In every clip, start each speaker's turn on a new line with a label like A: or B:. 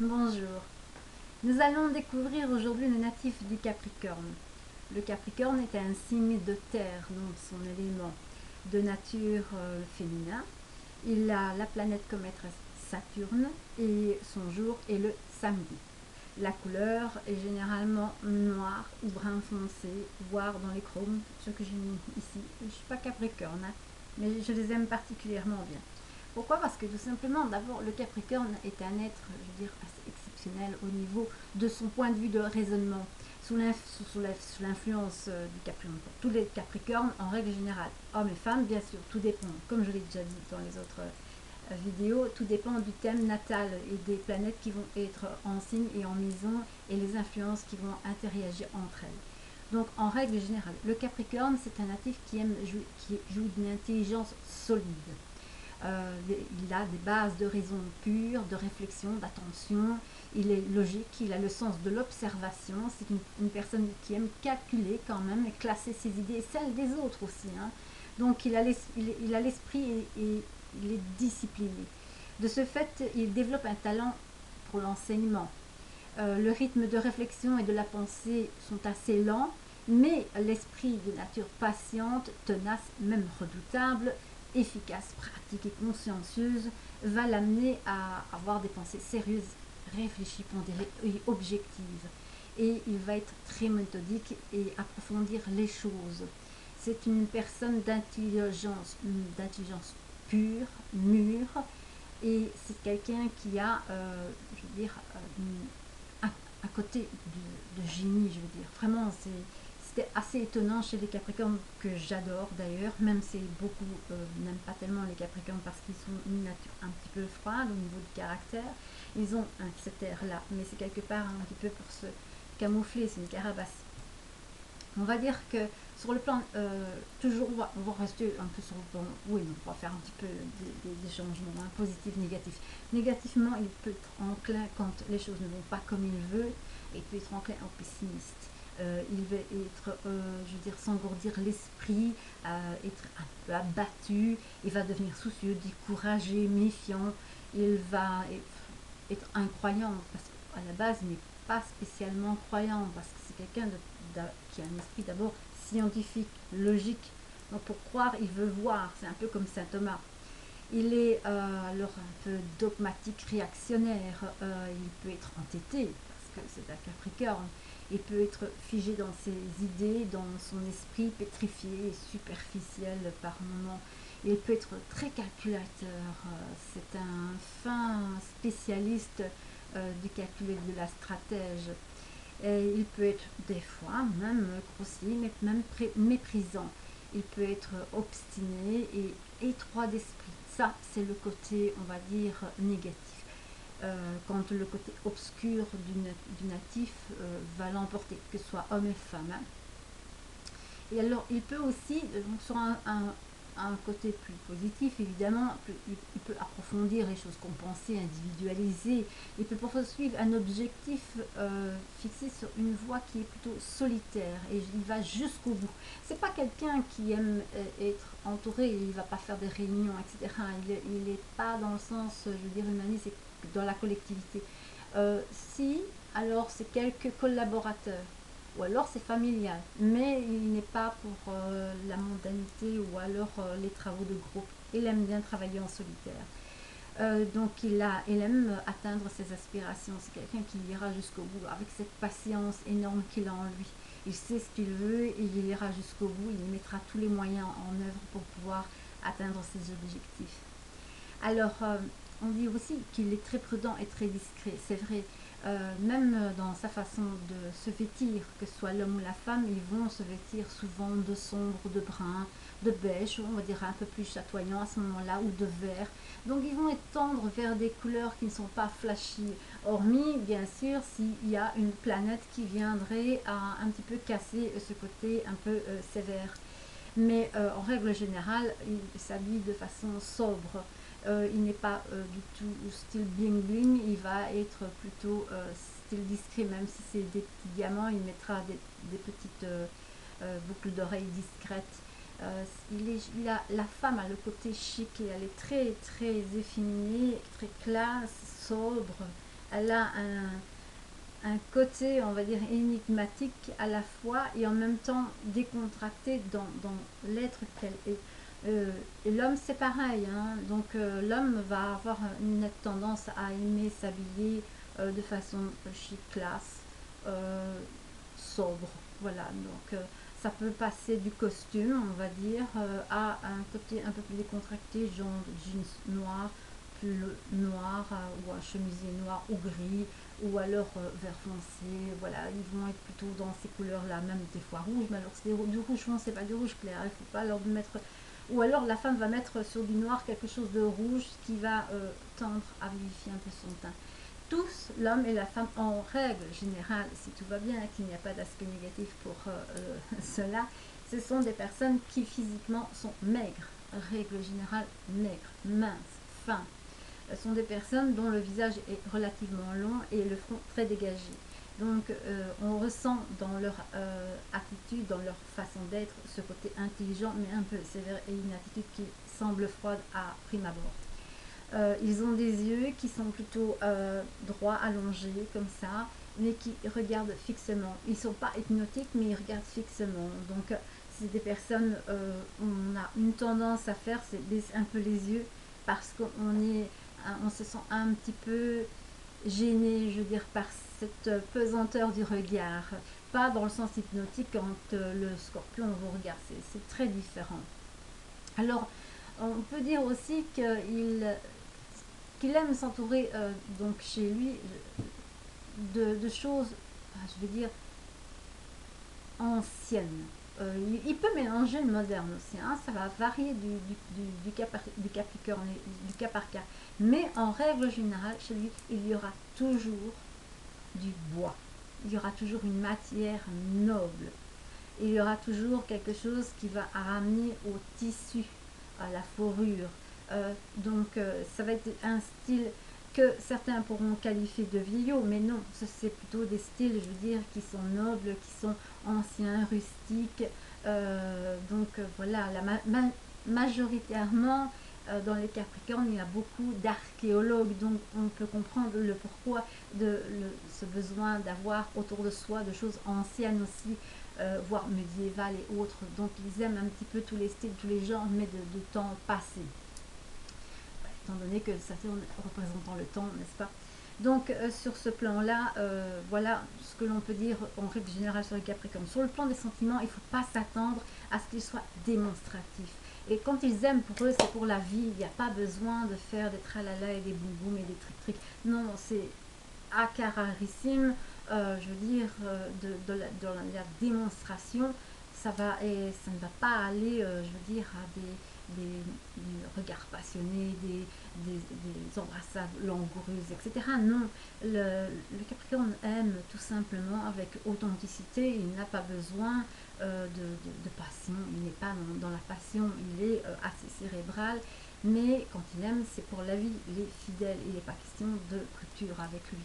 A: Bonjour. Nous allons découvrir aujourd'hui le natif du Capricorne. Le Capricorne est un signe de terre, donc son élément de nature féminin. Il a la planète comme maîtresse Saturne et son jour est le samedi. La couleur est généralement noire ou brun foncé, voire dans les chromes, ce que j'ai mis ici. Je ne suis pas Capricorne, hein, mais je les aime particulièrement bien. Pourquoi? Parce que tout simplement, d'abord, le Capricorne est un être, je veux dire, assez exceptionnel au niveau de son point de vue de raisonnement, sous l'influence du Capricorne. Tous les Capricornes, en règle générale, hommes et femmes, bien sûr, tout dépend, comme je l'ai déjà dit dans les autres vidéos, tout dépend du thème natal et des planètes qui vont être en signe et en maison et les influences qui vont interagir entre elles. Donc, en règle générale, le Capricorne, c'est un natif qui joue d'une intelligence solide. Il a des bases de raison pure, de réflexion, d'attention. Il est logique, il a le sens de l'observation. C'est une personne qui aime calculer quand même et classer ses idées et celles des autres aussi, hein. Donc il a l'esprit et il est discipliné. De ce fait, il développe un talent pour l'enseignement. Le rythme de réflexion et de la pensée sont assez lents, mais l'esprit de nature patiente, tenace, même redoutable, efficace, pratique et consciencieuse, va l'amener à avoir des pensées sérieuses, réfléchies, pondérées et objectives. Et il va être très méthodique et approfondir les choses. C'est une personne d'intelligence pure, mûre, et c'est quelqu'un qui a, je veux dire, un côté de génie, je veux dire. Vraiment, c'était assez étonnant chez les Capricornes, que j'adore d'ailleurs, même si beaucoup n'aiment pas tellement les Capricornes parce qu'ils sont une nature un petit peu froide au niveau du caractère. Ils ont cet air-là, mais c'est quelque part un petit peu pour se camoufler, c'est une carapace. On va dire que sur le plan, toujours, on va rester un peu sur le plan, oui, on va faire un petit peu des changements, hein, positifs, négatifs. Négativement, il peut être enclin quand les choses ne vont pas comme il veut, et il peut être enclin au pessimiste. Il va être, je veux dire, s'engourdir l'esprit, être un peu abattu, il va devenir soucieux, découragé, méfiant, il va être incroyant, parce qu'à la base, il n'est pas spécialement croyant, parce que c'est quelqu'un qui a un esprit d'abord scientifique, logique. Donc pour croire, il veut voir, c'est un peu comme saint Thomas. Il est alors un peu dogmatique, réactionnaire, il peut être entêté, parce que c'est un Capricorne, il peut être figé dans ses idées, dans son esprit, pétrifié et superficiel par moments. Il peut être très calculateur, c'est un fin spécialiste du calcul et de la stratège. Et il peut être des fois même grossier, mais même méprisant. Il peut être obstiné et étroit d'esprit. Ça, c'est le côté, on va dire, négatif. Quand le côté obscur du natif va l'emporter, que ce soit homme et femme, hein. Et alors, il peut aussi, donc sur un côté plus positif, évidemment, il peut approfondir les choses, compenser, individualiser. Il peut poursuivre un objectif fixé sur une voie qui est plutôt solitaire et il va jusqu'au bout. C'est pas quelqu'un qui aime être entouré, il va pas faire des réunions, etc. Il n'est pas dans le sens, je veux dire, humaniste, c'est dans la collectivité. Si, alors c'est quelques collaborateurs ou alors c'est familial, mais il n'est pas pour la mondanité ou alors les travaux de groupe. Il aime bien travailler en solitaire. Donc il aime atteindre ses aspirations. C'est quelqu'un qui ira jusqu'au bout avec cette patience énorme qu'il a en lui. Il sait ce qu'il veut et il ira jusqu'au bout. Il mettra tous les moyens en œuvre pour pouvoir atteindre ses objectifs. Alors, on dit aussi qu'il est très prudent et très discret. C'est vrai, même dans sa façon de se vêtir, que ce soit l'homme ou la femme, ils vont se vêtir souvent de sombre, de brun, de beige, on va dire un peu plus chatoyant à ce moment-là, ou de vert. Donc ils vont tendre vers des couleurs qui ne sont pas flashy, hormis bien sûr s'il y a une planète qui viendrait à un petit peu casser ce côté un peu sévère. Mais en règle générale, il s'habille de façon sobre. Il n'est pas du tout style bling bling, il va être plutôt style discret, même si c'est des petits diamants, il mettra des petites boucles d'oreilles discrètes. La femme a le côté chic et elle est très très efféminée, très classe, sobre, Elle a un côté, on va dire, énigmatique à la fois et en même temps décontracté dans l'être qu'elle est. Et l'homme, c'est pareil, hein. Donc l'homme va avoir une nette tendance à aimer s'habiller de façon chic, classe, sobre. Voilà, donc ça peut passer du costume, on va dire, à un côté un peu plus décontracté, genre jeans noir, pull noir ou un chemisier noir ou gris, ou alors vert foncé. Voilà, ils vont être plutôt dans ces couleurs-là, même des fois rouge, mais alors c'est du rouge foncé, pas du rouge clair, il ne faut pas leur mettre. Ou alors la femme va mettre sur du noir quelque chose de rouge qui va tendre à vivifier un peu son teint. Tous, l'homme et la femme, en règle générale, si tout va bien, qu'il n'y a pas d'aspect négatif pour cela, ce sont des personnes qui physiquement sont maigres, règle générale maigres, minces, fins. Ce sont des personnes dont le visage est relativement long et le front très dégagé. Donc on ressent dans leur attitude, dans leur façon d'être, ce côté intelligent mais un peu sévère et une attitude qui semble froide à prime abord. Ils ont des yeux qui sont plutôt droits, allongés, comme ça, mais qui regardent fixement. Ils ne sont pas hypnotiques, mais ils regardent fixement. Donc, c'est des personnes, on a une tendance à faire, c'est baisser un peu les yeux, parce on se sent un petit peu gêné, je veux dire, par cette pesanteur du regard. Pas dans le sens hypnotique quand le scorpion vous regarde, c'est très différent. Alors, on peut dire aussi qu'il aime s'entourer donc chez lui de choses, je vais dire, anciennes. Il peut mélanger le moderne aussi, hein, ça va varier du Capricorne, du cas par cas. Mais en règle générale, chez lui, il y aura toujours du bois. Il y aura toujours une matière noble. Il y aura toujours quelque chose qui va ramener au tissu, à la fourrure. Ça va être un style que certains pourront qualifier de vieillot, mais non, c'est plutôt des styles, je veux dire, qui sont nobles, qui sont anciens, rustiques. Voilà, majoritairement dans les Capricornes, il y a beaucoup d'archéologues, donc on peut comprendre le pourquoi de ce besoin d'avoir autour de soi de choses anciennes aussi, voire médiévales et autres. Donc ils aiment un petit peu tous les styles, tous les genres, mais de temps passé. Étant donné que Saturne représentant le temps, n'est-ce pas? Donc sur ce plan-là, voilà ce que l'on peut dire en règle générale sur les Capricornes. Sur le plan des sentiments, il ne faut pas s'attendre à ce qu'ils soient démonstratifs. Et quand ils aiment pour eux, c'est pour la vie. Il n'y a pas besoin de faire des tralala et des boum boum et des tric-tric. Non, c'est acararissime, je veux dire, de la démonstration. Et ça ne va pas aller, je veux dire, à des regards passionnés, des embrassades langoureuses, etc. Non, le Capricorne aime tout simplement avec authenticité, il n'a pas besoin de passion, il n'est pas dans la passion, il est assez cérébral, mais quand il aime, c'est pour la vie, il est fidèle, il n'est pas question de rupture avec lui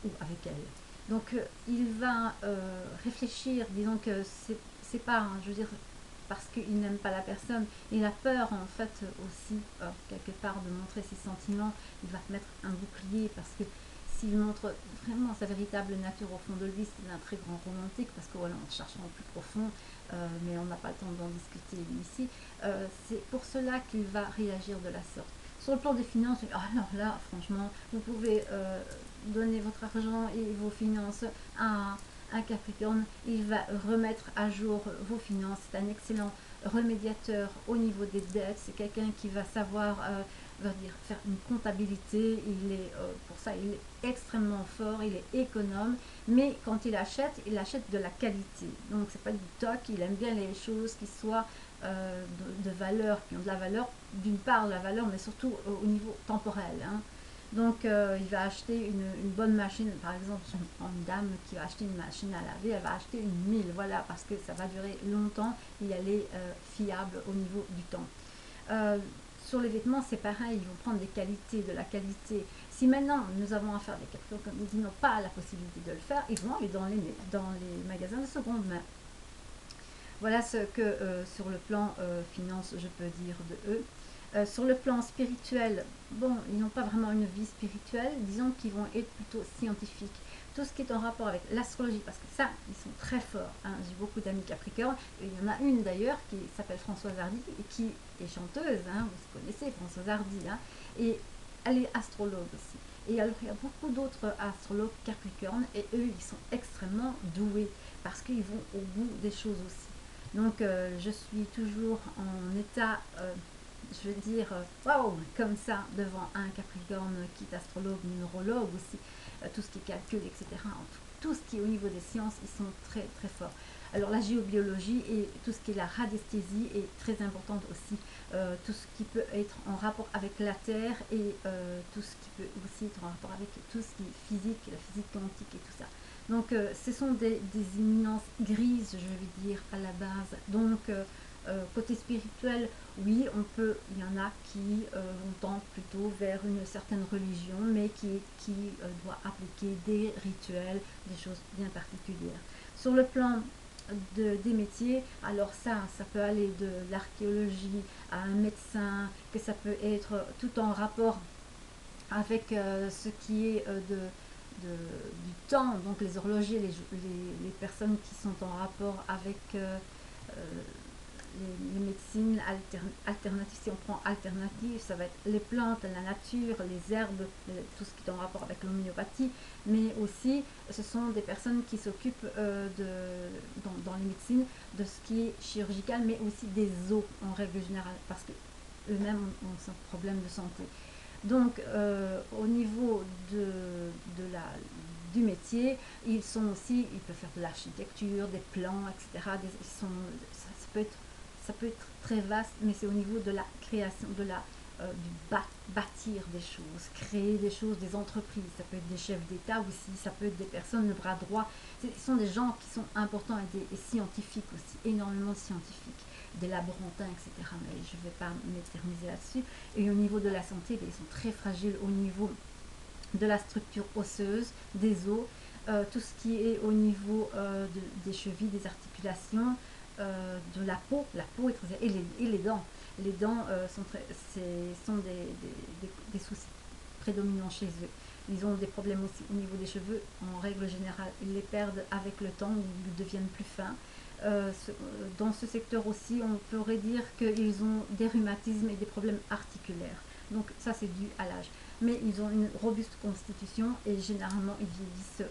A: ou avec elle. Donc il va réfléchir, disons que c'est pas, je veux dire, parce qu'il n'aime pas la personne, il a peur en fait aussi, quelque part, de montrer ses sentiments. Il va mettre un bouclier parce que s'il montre vraiment sa véritable nature au fond de lui, c'est un très grand romantique, parce que voilà, on cherche en plus profond, mais on n'a pas le temps d'en discuter ici. C'est pour cela qu'il va réagir de la sorte. Sur le plan des finances, alors là, franchement, vous pouvez donner votre argent et vos finances à un Capricorne, il va remettre à jour vos finances. C'est un excellent remédiateur au niveau des dettes. C'est quelqu'un qui va savoir faire une comptabilité. Pour ça, il est extrêmement fort, il est économe. Mais quand il achète de la qualité. Donc, c'est pas du toc. Il aime bien les choses qui soient de valeur, qui ont de la valeur. D'une part, la valeur, mais surtout au niveau temporel. Hein. Donc, il va acheter une bonne machine. Par exemple, une dame qui va acheter une machine à laver, elle va acheter une 1000, voilà, parce que ça va durer longtemps et elle est fiable au niveau du temps. Sur les vêtements, c'est pareil, ils vont prendre des qualités, de la qualité. Si maintenant nous avons affaire à des Capricornes qui n'ont pas la possibilité de le faire, ils vont aller dans les magasins de seconde main. Voilà ce que sur le plan finance je peux dire de eux. Sur le plan spirituel, bon, ils n'ont pas vraiment une vie spirituelle, disons qu'ils vont être plutôt scientifiques. Tout ce qui est en rapport avec l'astrologie, parce que ça, ils sont très forts. Hein. J'ai beaucoup d'amis Capricorne, et il y en a une d'ailleurs qui s'appelle Françoise Hardy et qui est chanteuse, hein, vous connaissez Françoise Hardy, hein, et elle est astrologue aussi. Et alors il y a beaucoup d'autres astrologues Capricorne, et eux, ils sont extrêmement doués, parce qu'ils vont au bout des choses aussi. Donc je suis toujours en état je veux dire, waouh, comme ça, devant un Capricorne qui est astrologue, numérologue aussi, tout ce qui est calcul, etc. Tout ce qui est au niveau des sciences, ils sont très très forts. Alors la géobiologie et tout ce qui est la radiesthésie est très importante aussi. Tout ce qui peut être en rapport avec la Terre et tout ce qui peut aussi être en rapport avec tout ce qui est physique, la physique quantique et tout ça. Donc ce sont des éminences grises, je vais dire, à la base. Donc côté spirituel, oui, il y en a qui tendent plutôt vers une certaine religion, mais qui doit appliquer des rituels, des choses bien particulières. Sur le plan des métiers, alors ça peut aller de l'archéologie à un médecin, que ça peut être tout en rapport avec ce qui est du temps, donc les horlogers, les personnes qui sont en rapport avec les médecines alternatives. Si on prend alternative, ça va être les plantes, la nature, les herbes, tout ce qui est en rapport avec l'homéopathie, mais aussi ce sont des personnes qui s'occupent dans les médecines de ce qui est chirurgical, mais aussi des os en règle générale, parce que eux-mêmes ont un problème de santé. Donc, au niveau du métier, ils peuvent faire de l'architecture, des plans, etc. Ça peut être très vaste, mais c'est au niveau de la création, bâtir des choses, créer des choses, des entreprises. Ça peut être des chefs d'État aussi, ça peut être des personnes, le bras droit. Ce sont des gens qui sont importants et scientifiques aussi, énormément scientifiques, des laborantins, etc. Mais je ne vais pas m'éterniser là-dessus. Et au niveau de la santé, ils sont très fragiles au niveau de la structure osseuse, des os, tout ce qui est au niveau des chevilles, des articulations, de la peau est très, et les dents. Les dents sont des soucis prédominants chez eux. Ils ont des problèmes aussi au niveau des cheveux. En règle générale, ils les perdent avec le temps ou ils deviennent plus fins. Dans ce secteur aussi, on pourrait dire qu'ils ont des rhumatismes et des problèmes articulaires. Donc ça, c'est dû à l'âge. Mais ils ont une robuste constitution et généralement, ils vieillissent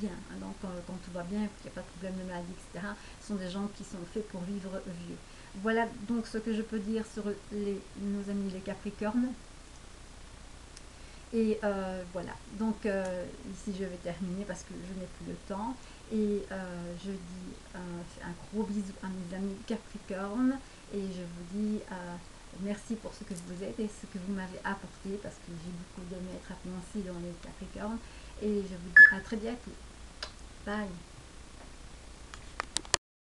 A: bien. Donc quand tout va bien, qu'il n'y a pas de problème de maladie, etc., ce sont des gens qui sont faits pour vivre vieux. Voilà donc ce que je peux dire sur nos amis les Capricornes. Et voilà, donc ici je vais terminer parce que je n'ai plus le temps. Et je dis un gros bisou à mes amis Capricorne. Et je vous dis merci pour ce que vous êtes et ce que vous m'avez apporté, parce que j'ai beaucoup de maîtres à penser dans les Capricornes. Et je vous dis à très bientôt. Bye.